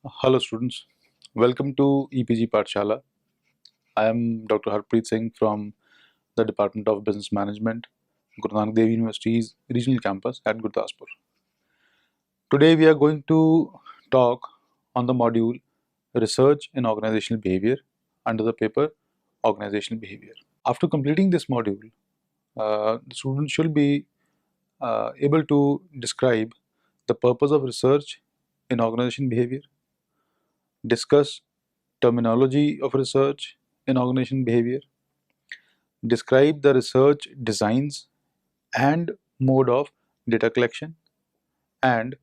Hello students, welcome to EPG Pathshala. I am Dr. Harpreet Singh from the Department of Business Management, Guru Nanak Dev University's regional campus at Gurdaspur. Today we are going to talk on the module Research in Organizational Behavior under the paper Organizational Behavior. After completing this module, the students should be able to describe the purpose of research in organization behavior, discuss terminology of research in organization behavior, describe the research designs and mode of data collection, and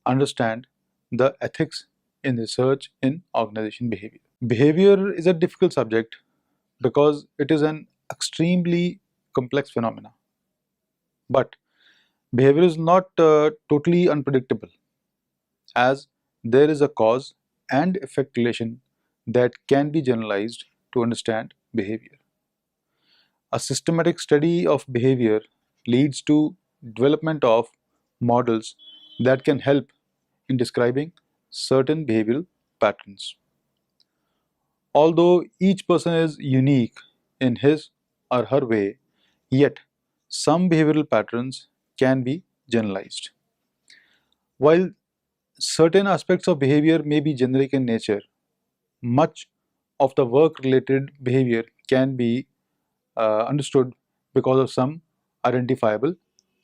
understand the ethics in research in organization behavior. Behavior is a difficult subject because it is an extremely complex phenomena. But behavior is not totally unpredictable, as there is a cause and effect relation that can be generalized to understand behavior. A systematic study of behavior leads to development of models that can help in describing certain behavioral patterns. Although each person is unique in his or her way, yet some behavioral patterns can be generalized. While certain aspects of behavior may be generic in nature, much of the work-related behavior can be understood because of some identifiable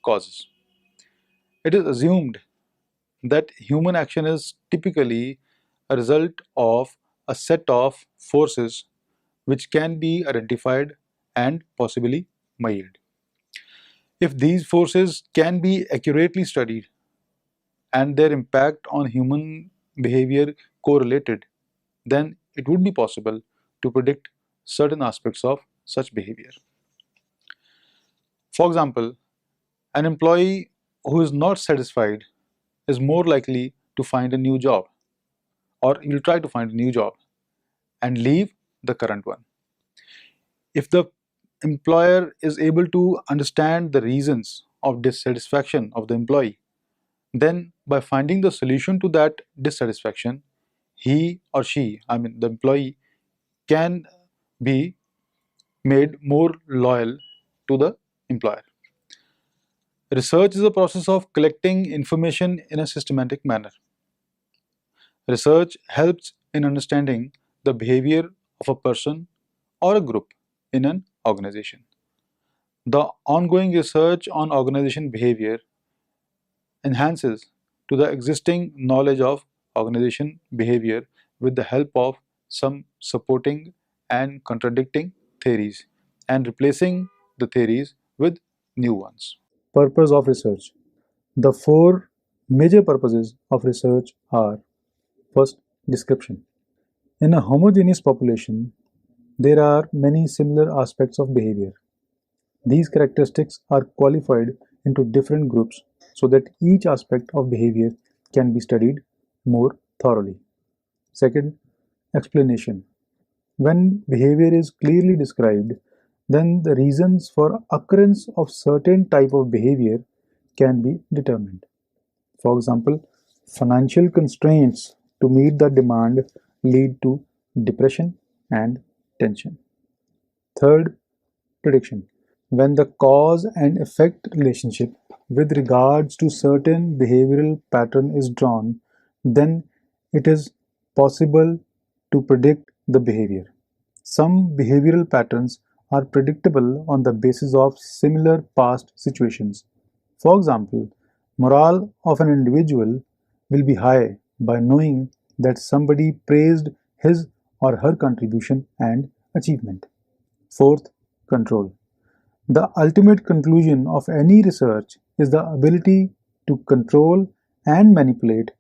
causes. It is assumed that human action is typically a result of a set of forces which can be identified and possibly measured. If these forces can be accurately studied and their impact on human behavior correlated, then it would be possible to predict certain aspects of such behavior. For example, an employee who is not satisfied is more likely to find a new job, or will try to find a new job and leave the current one. If the employer is able to understand the reasons of dissatisfaction of the employee, then by finding the solution to that dissatisfaction, he or she, the employee, can be made more loyal to the employer. Research is a process of collecting information in a systematic manner. Research helps in understanding the behavior of a person or a group in an organization. The ongoing research on organization behavior enhances to the existing knowledge of organization behavior with the help of some supporting and contradicting theories and replacing the theories with new ones. Purpose of research. The four major purposes of research are: first, description. In a homogeneous population, there are many similar aspects of behavior. These characteristics are qualified into different groups so that each aspect of behavior can be studied more thoroughly. Second, explanation. When behavior is clearly described, then the reasons for occurrence of certain type of behavior can be determined. For example, financial constraints to meet the demand lead to depression and tension. Third, prediction. When the cause and effect relationship with regards to certain behavioral pattern is drawn, then it is possible to predict the behavior. Some behavioral patterns are predictable on the basis of similar past situations. For example, morale of an individual will be high by knowing that somebody praised his or her contribution and achievement. Fourth, control. The ultimate conclusion of any research is the ability to control and manipulate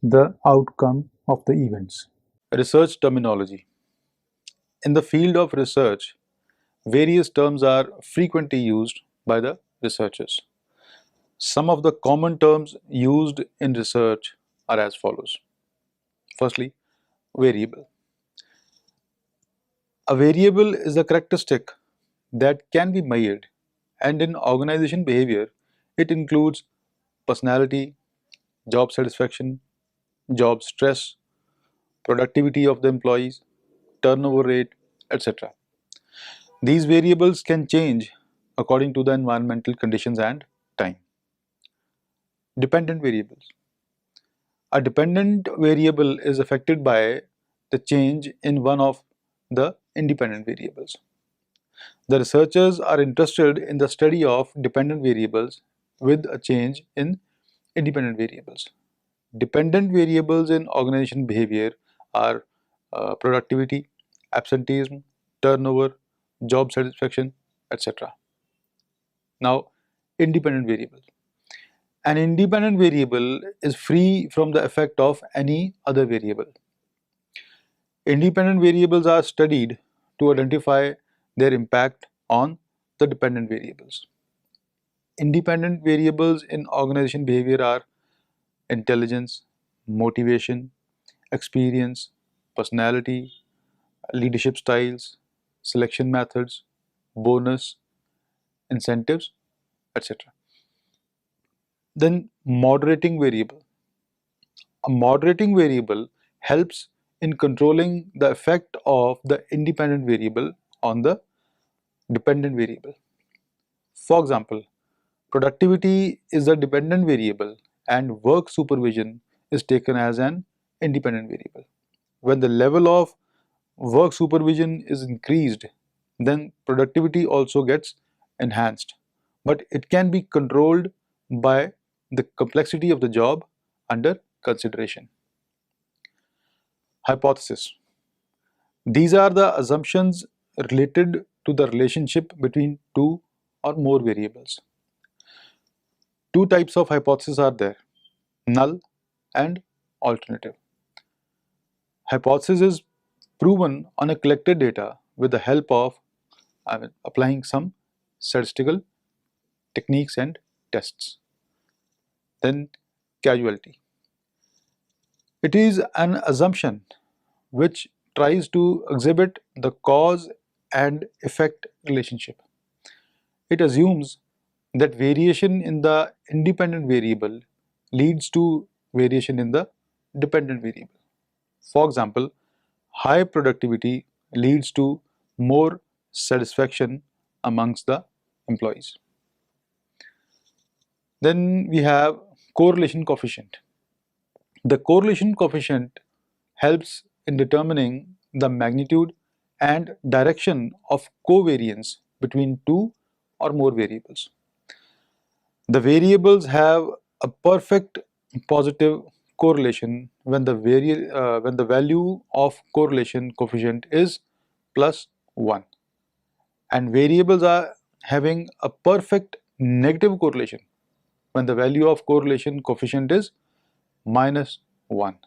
the outcome of the events. Research terminology. In the field of research, various terms are frequently used by the researchers. Some of the common terms used in research are as follows. Firstly, variable. A variable is a characteristic that can be measured, and in organization behavior, it includes personality, job satisfaction, job stress, productivity of the employees, turnover rate, etc. These variables can change according to the environmental conditions and time. Dependent variables. A dependent variable is affected by the change in one of the independent variables. The researchers are interested in the study of dependent variables with a change in independent variables. Dependent variables in organization behavior are productivity, absenteeism, turnover, job satisfaction, etc. Now, independent variables. An independent variable is free from the effect of any other variable. Independent variables are studied to identify their impact on the dependent variables. Independent variables in organization behavior are intelligence, motivation, experience, personality, leadership styles, selection methods, bonus, incentives, etc. Then moderating variable. A moderating variable helps in controlling the effect of the independent variable on the dependent variable. For example, productivity is a dependent variable and work supervision is taken as an independent variable. When the level of work supervision is increased, then productivity also gets enhanced. But it can be controlled by the complexity of the job under consideration. Hypothesis. These are the assumptions related to the relationship between two or more variables. Two types of hypotheses are there: null and alternative. Hypothesis is proven on a collected data with the help of applying some statistical techniques and tests. Then causality. It is an assumption which tries to exhibit the cause and effect relationship. It assumes that variation in the independent variable leads to variation in the dependent variable. For example, high productivity leads to more satisfaction amongst the employees. Then we have correlation coefficient. The correlation coefficient helps in determining the magnitude and direction of covariance between two or more variables. The variables have a perfect positive correlation when the value of correlation coefficient is plus 1, and variables are having a perfect negative correlation when the value of correlation coefficient is minus 1.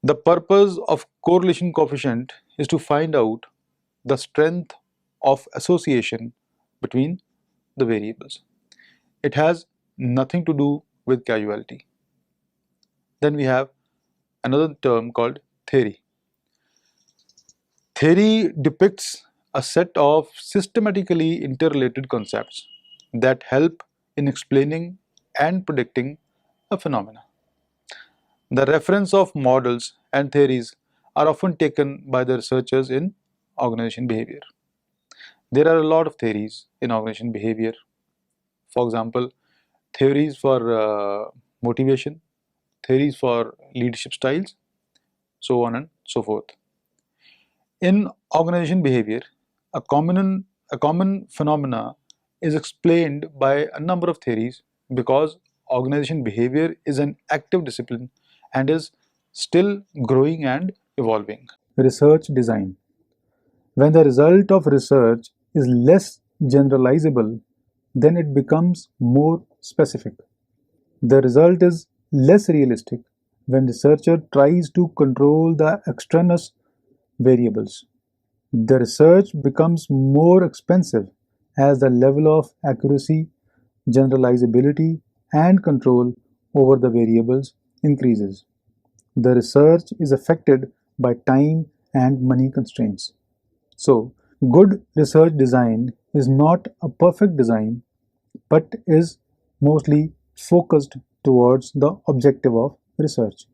The purpose of correlation coefficient is to find out the strength of association between the variables. It has nothing to do with causality. Then we have another term called theory. Theory depicts a set of systematically interrelated concepts that help in explaining and predicting a phenomena. The reference of models and theories are often taken by the researchers in organization behavior. There are a lot of theories in organization behavior. For example, theories for motivation, theories for leadership styles, so on and so forth. In organization behavior, a common phenomena is explained by a number of theories because organization behavior is an active discipline and is still growing and evolving. Research design. When the result of research is less generalizable, then it becomes more specific. The result is less realistic when researcher tries to control the extraneous variables. The research becomes more expensive as the level of accuracy, generalizability, and control over the variables increases. The research is affected by time and money constraints. So, good research design is not a perfect design but is mostly focused towards the objective of research.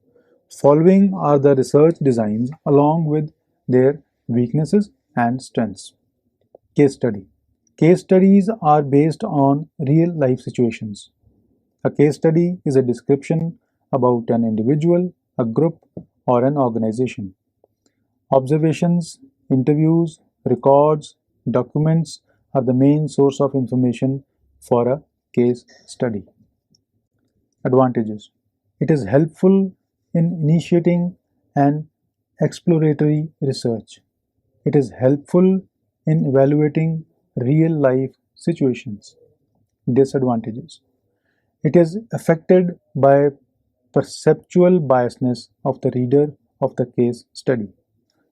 Following are the research designs along with their weaknesses and strengths. Case study. Case studies are based on real life situations. A case study is a description about an individual, a group, or an organization. Observations, interviews, records, documents are the main source of information for a case study. Advantages. It is helpful in initiating an exploratory research. It is helpful in evaluating real life situations. Disadvantages. It is affected by perceptual biasness of the reader of the case study.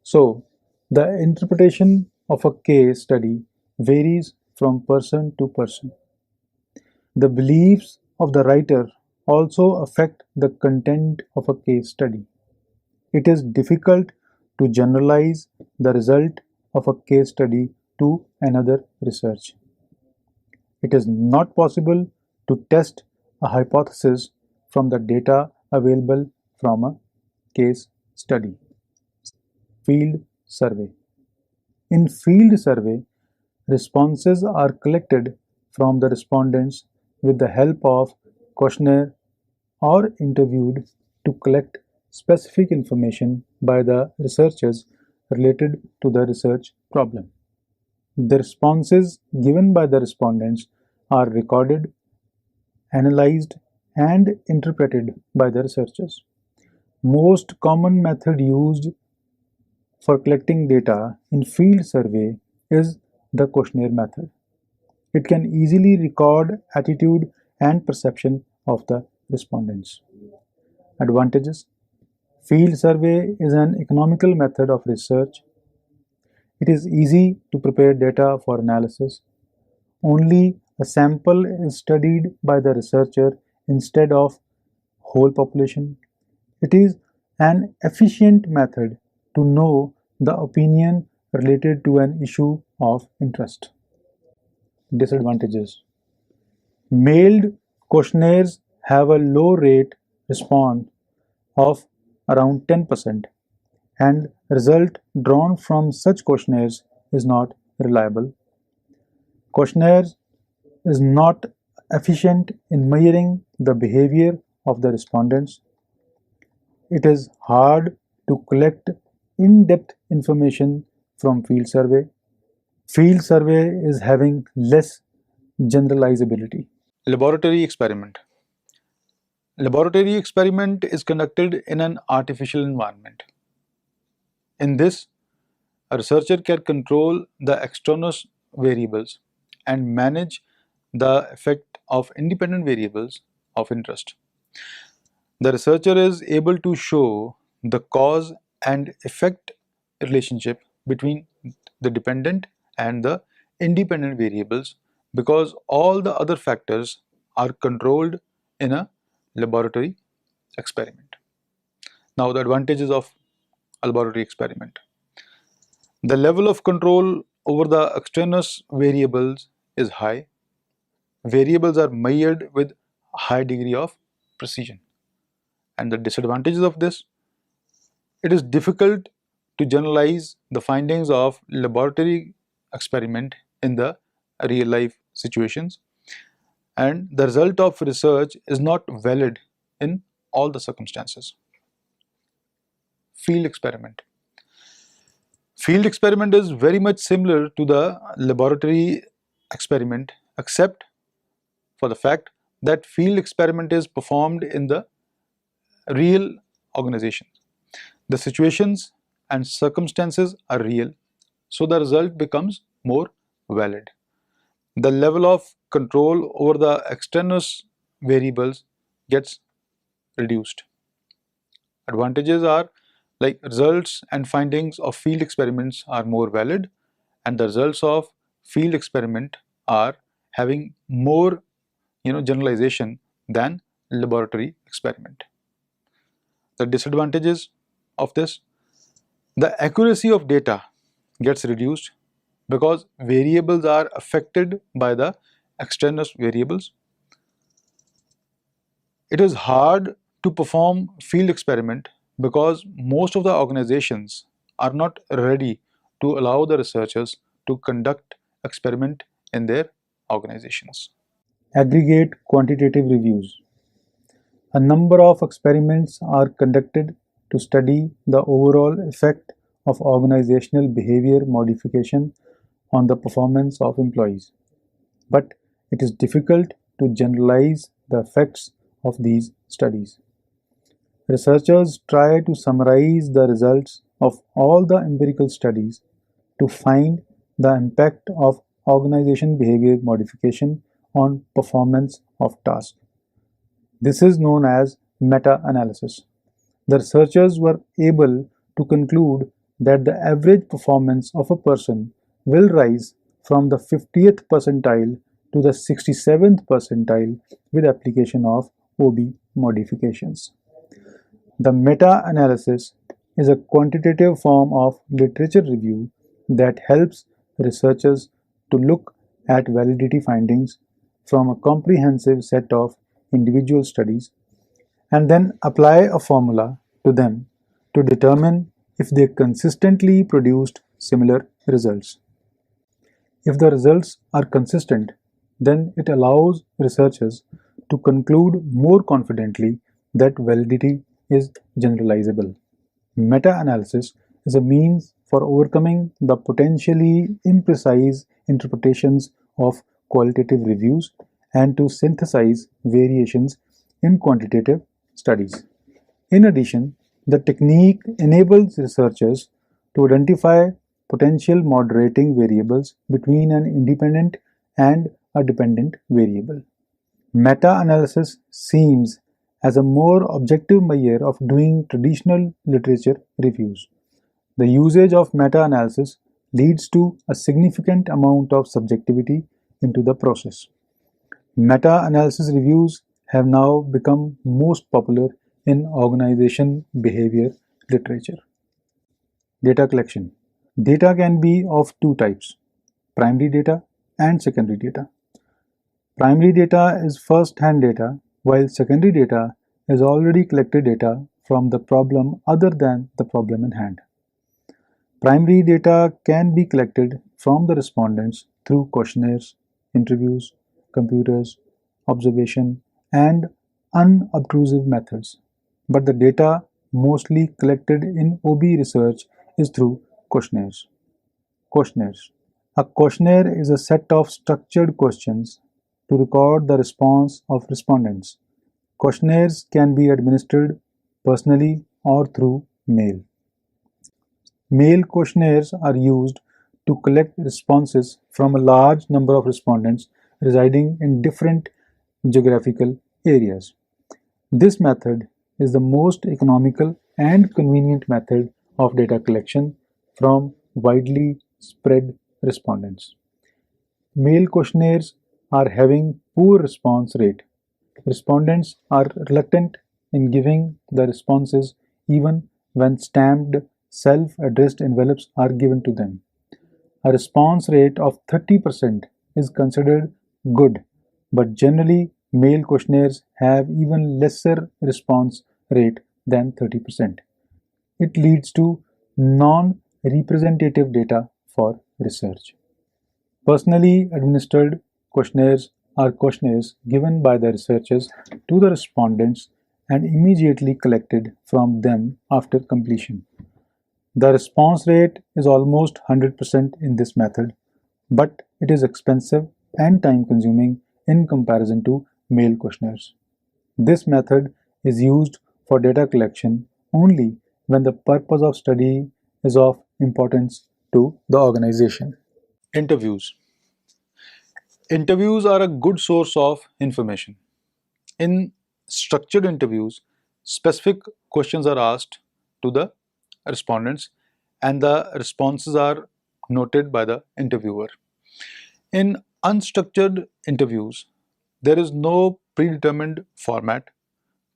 So, the interpretation of a case study varies from person to person. The beliefs of the writer also affect the content of a case study. It is difficult to generalize the result of a case study to another research. It is not possible to test a hypothesis from the data available from a case study. Field survey. In field survey, responses are collected from the respondents with the help of questionnaire or interviewed to collect specific information by the researchers related to the research problem. The responses given by the respondents are recorded, analyzed, and interpreted by the researchers. Most common method used for collecting data in field survey is the questionnaire method. It can easily record attitude and perception of the respondents. Advantages. Field survey is an economical method of research. It is easy to prepare data for analysis. Only a sample is studied by the researcher instead of whole population. It is an efficient method to know the opinion related to an issue of interest. Disadvantages. Mailed questionnaires have a low rate response of around 10%, and result drawn from such questionnaires is not reliable. Questionnaires is not efficient in measuring the behavior of the respondents. It is hard to collect in-depth information from field survey. Field survey is having less generalizability. Laboratory experiment. Laboratory experiment is conducted in an artificial environment. In this, a researcher can control the extraneous variables and manage the effect of independent variables of interest. The researcher is able to show the cause and effect relationship between the dependent and the independent variables because all the other factors are controlled in a laboratory experiment. Now, the advantages of a laboratory experiment. The level of control over the extraneous variables is high. Variables are measured with high degree of precision. And the disadvantages of this, it is difficult to generalize the findings of laboratory experiment in the real life situations, and the result of research is not valid in all the circumstances. Field experiment. Field experiment is very much similar to the laboratory experiment except for the fact that field experiment is performed in the real organization. The situations and circumstances are real, so the result becomes more valid. The level of control over the extraneous variables gets reduced. Advantages are like results and findings of field experiments are more valid, and the results of field experiment are having more generalization than laboratory experiment. The disadvantages of this, the accuracy of data gets reduced because variables are affected by the extraneous variables. It is hard to perform field experiment because most of the organizations are not ready to allow the researchers to conduct experiment in their organizations. Aggregate quantitative reviews. A number of experiments are conducted to study the overall effect of organizational behavior modification on the performance of employees. But it is difficult to generalize the effects of these studies. Researchers try to summarize the results of all the empirical studies to find the impact of organization behavior modification on performance of tasks. This is known as meta-analysis. The researchers were able to conclude that the average performance of a person will rise from the 50th percentile to the 67th percentile with application of OB modifications. The meta-analysis is a quantitative form of literature review that helps researchers to look at validity findings from a comprehensive set of individual studies and then apply a formula to them to determine if they consistently produced similar results. If the results are consistent, then it allows researchers to conclude more confidently that validity is generalizable. Meta-analysis is a means for overcoming the potentially imprecise interpretations of qualitative reviews and to synthesize variations in quantitative studies. In addition, the technique enables researchers to identify potential moderating variables between an independent and a dependent variable. Meta-analysis seems as a more objective measure of doing traditional literature reviews. The usage of meta-analysis leads to a significant amount of subjectivity into the process. Meta-analysis reviews have now become most popular in organization behavior literature. Data collection. Data can be of two types, primary data and secondary data. Primary data is first-hand data, while secondary data is already collected data from the problem other than the problem in hand. Primary data can be collected from the respondents through questionnaires, interviews, computers, observation, and unobtrusive methods. But the data mostly collected in OB research is through questionnaires. Questionnaires. A questionnaire is a set of structured questions to record the response of respondents. Questionnaires can be administered personally or through mail. Mail questionnaires are used to collect responses from a large number of respondents residing in different geographical areas. This method is the most economical and convenient method of data collection from widely spread respondents. Mail questionnaires are having poor response rate. Respondents are reluctant in giving the responses even when stamped self-addressed envelopes are given to them. A response rate of 30% is considered good, but generally mail questionnaires have even lesser response rate than 30%. It leads to non-representative data for research. Personally administered questionnaires are questionnaires given by the researchers to the respondents and immediately collected from them after completion. The response rate is almost 100% in this method, but it is expensive and time consuming in comparison to mail questionnaires. This method is used for data collection only when the purpose of study is of importance to the organization. Interviews. Interviews are a good source of information. In structured interviews, specific questions are asked to the respondents and the responses are noted by the interviewer. In unstructured interviews, there is no predetermined format.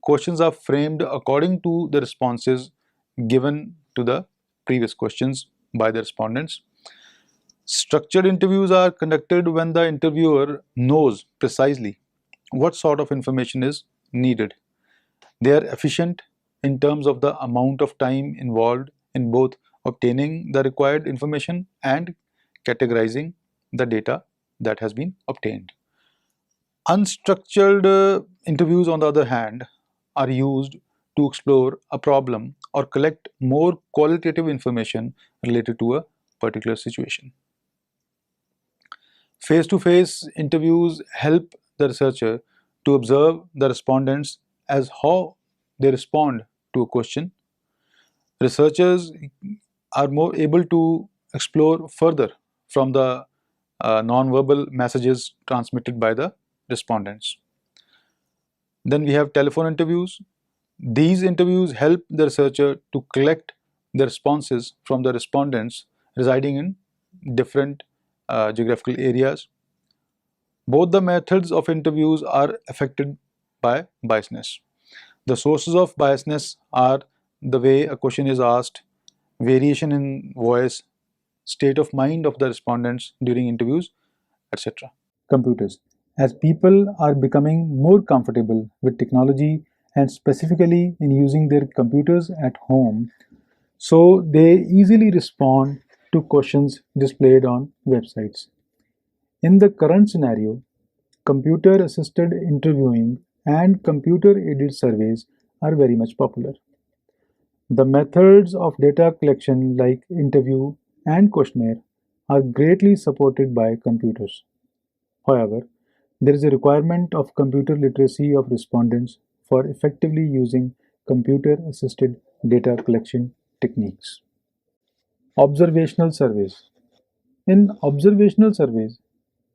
Questions are framed according to the responses given to the previous questions by the respondents. Structured interviews are conducted when the interviewer knows precisely what sort of information is needed. They are efficient in terms of the amount of time involved in both obtaining the required information and categorizing the data that has been obtained. Unstructured interviews, on the other hand, are used to explore a problem or collect more qualitative information related to a particular situation. Face-to-face interviews help the researcher to observe the respondents as how they respond to a question. Researchers are more able to explore further from the non-verbal messages transmitted by the respondents. Then we have telephone interviews. These interviews help the researcher to collect the responses from the respondents residing in different geographical areas. Both the methods of interviews are affected by biasness. The sources of biasness are the way a question is asked, variation in voice, state of mind of the respondents during interviews, etc. Computers. As people are becoming more comfortable with technology and specifically in using their computers at home, so they easily respond to questions displayed on websites. In the current scenario, computer assisted interviewing and computer aided surveys are very much popular. The methods of data collection like interview and questionnaire are greatly supported by computers. However, there is a requirement of computer literacy of respondents for effectively using computer assisted data collection techniques. Observational surveys. In observational surveys,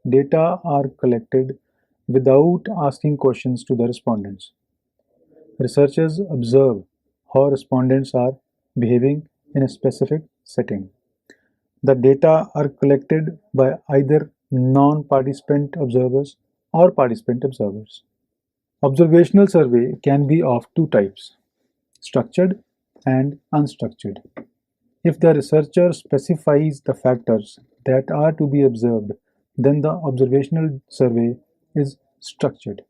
data are collected without asking questions to the respondents. Researchers observe how respondents are behaving in a specific setting. The data are collected by either non-participant observers or participant observers. Observational survey can be of two types, structured and unstructured. If the researcher specifies the factors that are to be observed, then the observational survey is structured.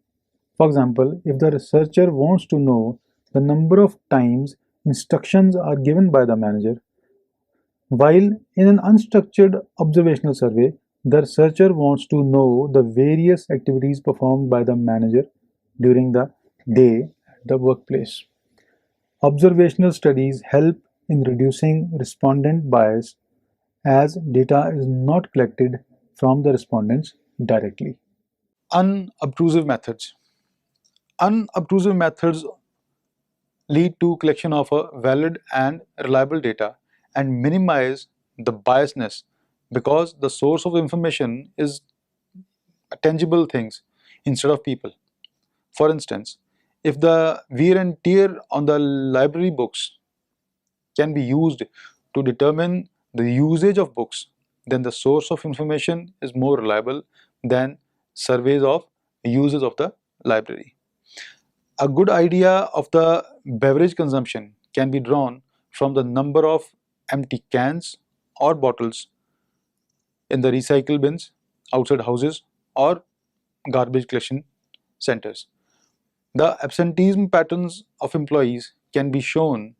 For example, if the researcher wants to know the number of times instructions are given by the manager, while in an unstructured observational survey, the researcher wants to know the various activities performed by the manager during the day at the workplace. Observational studies help in reducing respondent bias as data is not collected from the respondents directly. Unobtrusive methods. Unobtrusive methods lead to collection of a valid and reliable data and minimize the biasness because the source of information is tangible things instead of people. For instance, if the wear and tear on the library books can be used to determine the usage of books, then the source of information is more reliable than surveys of uses of the library. A good idea of the beverage consumption can be drawn from the number of empty cans or bottles in the recycle bins outside houses or garbage collection centers. The absenteeism patterns of employees can be shown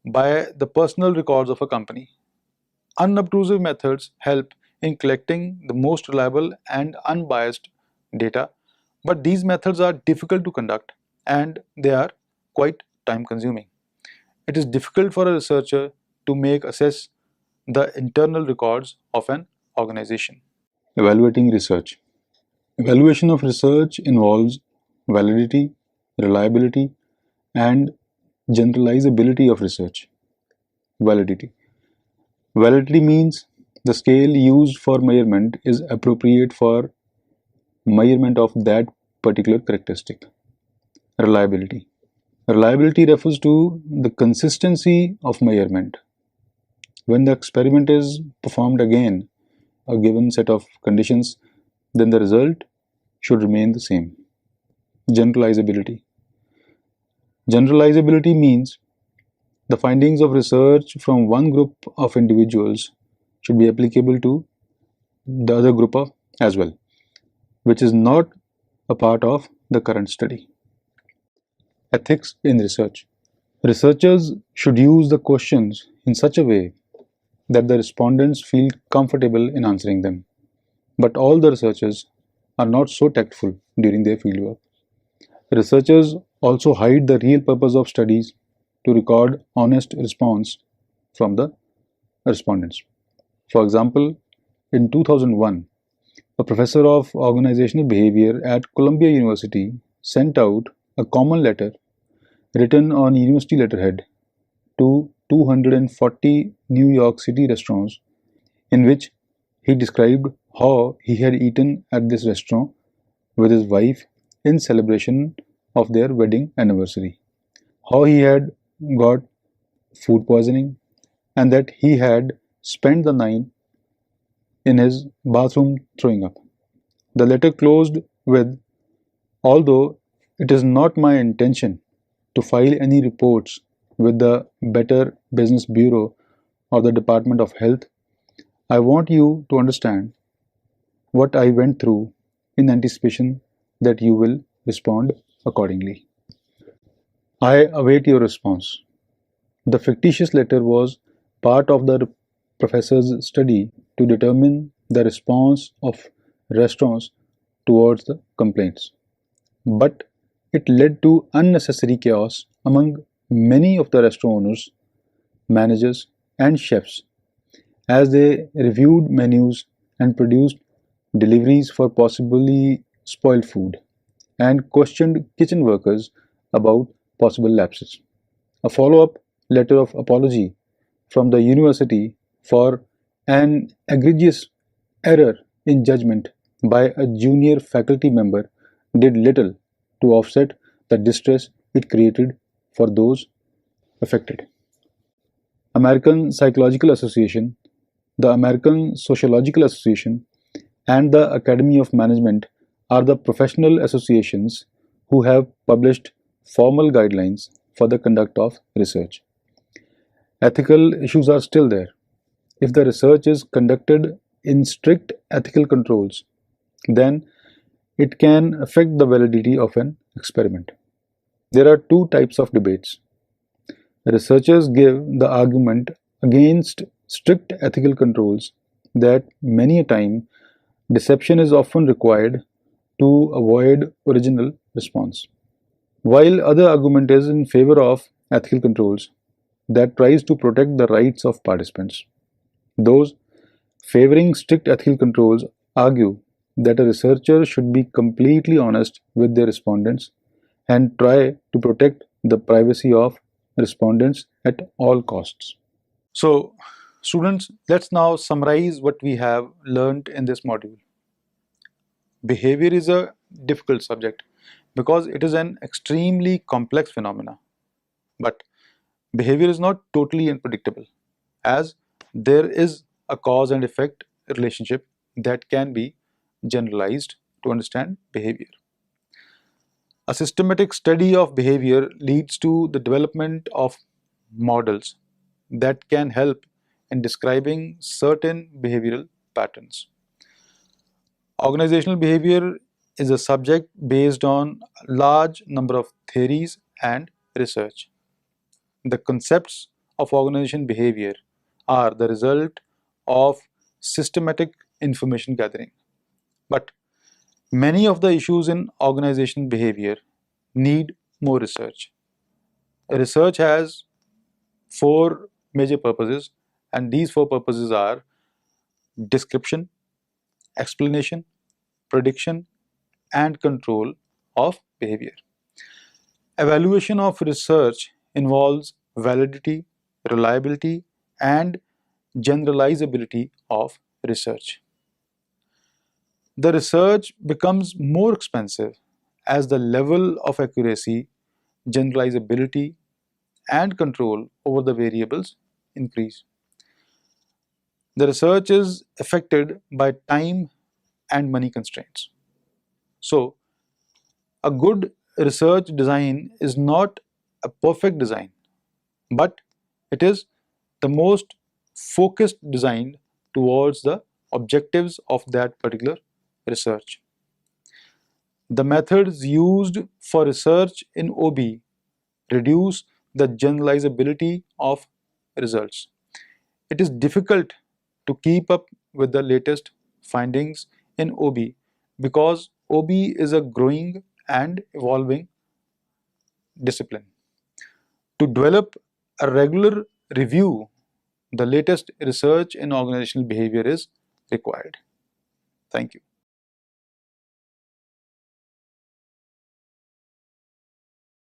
by the personal records of a company. Unobtrusive methods help in collecting the most reliable and unbiased data, but these methods are difficult to conduct and they are quite time consuming. It is difficult for a researcher to make assess the internal records of an organization. Evaluating research. Evaluation of research involves validity, reliability, and generalizability of research. Validity. Validity means the scale used for measurement is appropriate for measurement of that particular characteristic. Reliability. Reliability refers to the consistency of measurement. When the experiment is performed again, a given set of conditions, then the result should remain the same. Generalizability. Generalizability means the findings of research from one group of individuals should be applicable to the other group as well, which is not a part of the current study. Ethics in research. Researchers should use the questions in such a way that the respondents feel comfortable in answering them. But all the researchers are not so tactful during their fieldwork. Researchers also hide the real purpose of studies to record honest response from the respondents. For example, in 2001, a professor of organizational behavior at Columbia University sent out a common letter written on university letterhead to 240 New York City restaurants in which he described how he had eaten at this restaurant with his wife in celebration of their wedding anniversary, how he had got food poisoning, and that he had spent the night in his bathroom throwing up. The letter closed with, although it is not my intention to file any reports with the Better Business Bureau or the Department of Health, I want you to understand what I went through in anticipation that you will respond accordingly. I await your response. The fictitious letter was part of the professor's study to determine the response of restaurants towards the complaints. But it led to unnecessary chaos among many of the restaurant owners, managers, and chefs as they reviewed menus and produced deliveries for possibly spoiled food and questioned kitchen workers about possible lapses. A follow up letter of apology from the university for an egregious error in judgment by a junior faculty member did little to offset the distress it created for those affected. American Psychological Association, the American Sociological Association, and the Academy of Management are the professional associations who have published formal guidelines for the conduct of research. Ethical issues are still there. If the research is conducted in strict ethical controls, then it can affect the validity of an experiment. There are two types of debates. Researchers give the argument against strict ethical controls that many a time deception is often required to avoid original response, while other argument is in favor of ethical controls that tries to protect the rights of participants. Those favoring strict ethical controls argue that a researcher should be completely honest with their respondents and try to protect the privacy of respondents at all costs. So, students, let's now summarize what we have learned in this module. Behavior is a difficult subject because it is an extremely complex phenomena. But behavior is not totally unpredictable, as there is a cause and effect relationship that can be generalized to understand behavior. A systematic study of behavior leads to the development of models that can help in describing certain behavioral patterns. Organizational behavior is a subject based on a large number of theories and research. The concepts of organization behavior are the result of systematic information gathering. But many of the issues in organizational behavior need more research. Research has four major purposes, and these four purposes are description, explanation, prediction, and control of behavior. Evaluation of research involves validity, reliability, and generalizability of research. The research becomes more expensive as the level of accuracy, generalizability, and control over the variables increase. The research is affected by time and money constraints. So, a good research design is not a perfect design, but it is the most focused design towards the objectives of that particular research. The methods used for research in OB reduce the generalizability of results. It is difficult to keep up with the latest findings in OB because OB is a growing and evolving discipline. To develop a regular review, the latest research in organizational behavior is required. Thank you.